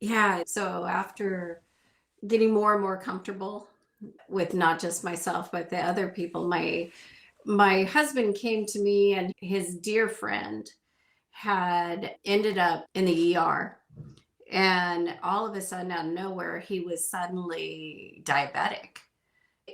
Yeah. So after getting more and more comfortable with not just myself, but the other people, my husband came to me and his dear friend had ended up in the ER. And all of a sudden, out of nowhere, he was suddenly diabetic,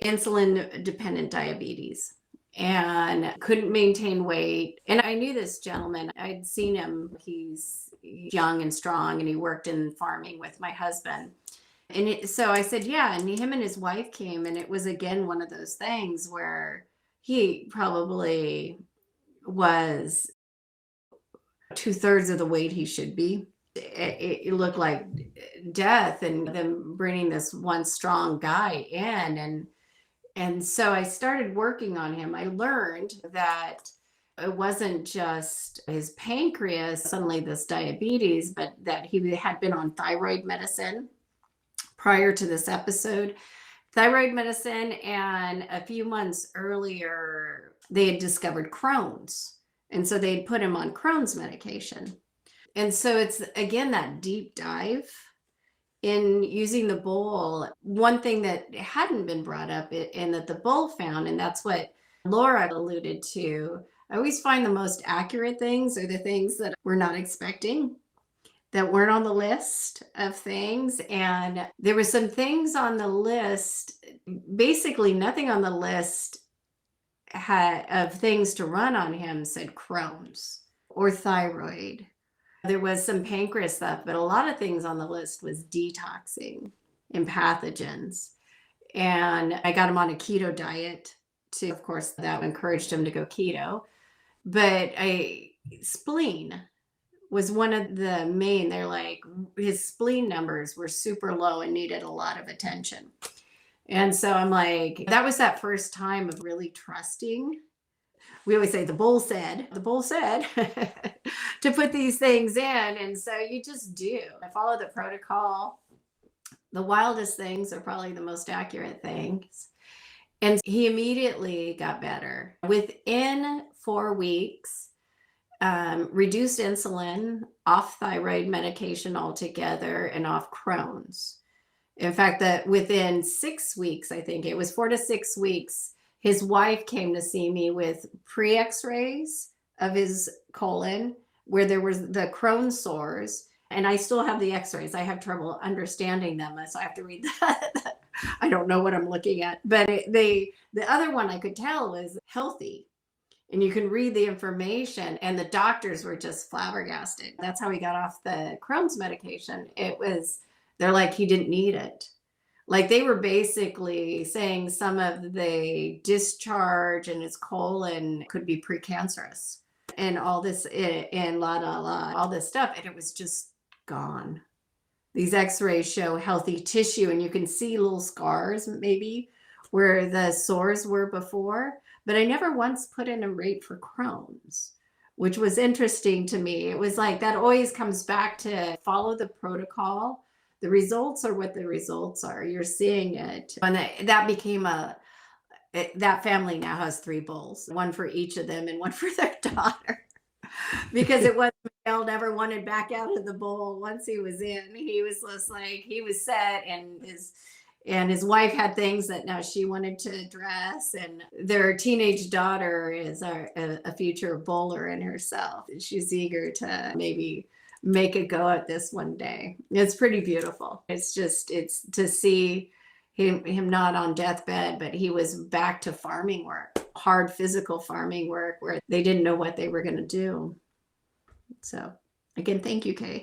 insulin dependent diabetes, and couldn't maintain weight. And I knew this gentleman, I'd seen him. He's young and strong, and he worked in farming with my husband. So I said, yeah. And him and his wife came, and it was again one of those things where he probably was two-thirds of the weight he should be. It looked like death, and them bringing this one strong guy in, and so I started working on him. I learned that it wasn't just his pancreas, suddenly this diabetes, but that he had been on thyroid medicine prior to this episode. Thyroid medicine, and a few months earlier, they had discovered Crohn's. And so they'd put him on Crohn's medication. And so it's again that deep dive in using the bowl. One thing that hadn't been brought up and that the bowl found, and that's what Laura alluded to. I always find the most accurate things are the things that we're not expecting, that weren't on the list of things. And there were some things on the list, basically nothing on the list of things to run on him said Crohn's or thyroid. There was some pancreas stuff, but a lot of things on the list was detoxing and pathogens. And I got him on a keto diet too. Of course, that encouraged him to go keto. But spleen was one of the main. They're like, his spleen numbers were super low and needed a lot of attention. And so I'm like, that was that first time of really trusting. We always say the bull said to put these things in. And so you just do. I follow the protocol. The wildest things are probably the most accurate things. And he immediately got better. Within 4 weeks, reduced insulin, off thyroid medication altogether, and off Crohn's. In fact, that within 6 weeks, I think it was 4 to 6 weeks, his wife came to see me with pre-X-rays of his colon where there was the Crohn's sores. And I still have the X-rays. I have trouble understanding them, so I have to read that. I don't know what I'm looking at. But the other one I could tell was healthy. And you can read the information, and the doctors were just flabbergasted. That's how he got off the Crohn's medication. They're like, he didn't need it. Like they were basically saying some of the discharge in his colon could be precancerous and all this and all this stuff. And it was just gone. These x-rays show healthy tissue, and you can see little scars maybe where the sores were before. But I never once put in a rate for Crohn's, which was interesting to me. It was like that always comes back to follow the protocol. The results are what the results are. You're seeing it. And that became that family now has 3 bulls, one for each of them and one for their daughter. Because it was Miguel never wanted back out of the bowl once he was in. He was just like, he was set, and his wife had things that now she wanted to address. And their teenage daughter is a future bowler in herself. She's eager to maybe make a go at this one day. It's pretty beautiful. It's to see him not on deathbed, but he was back to farming work, hard physical farming work where they didn't know what they were going to do. So again, thank you, Kay.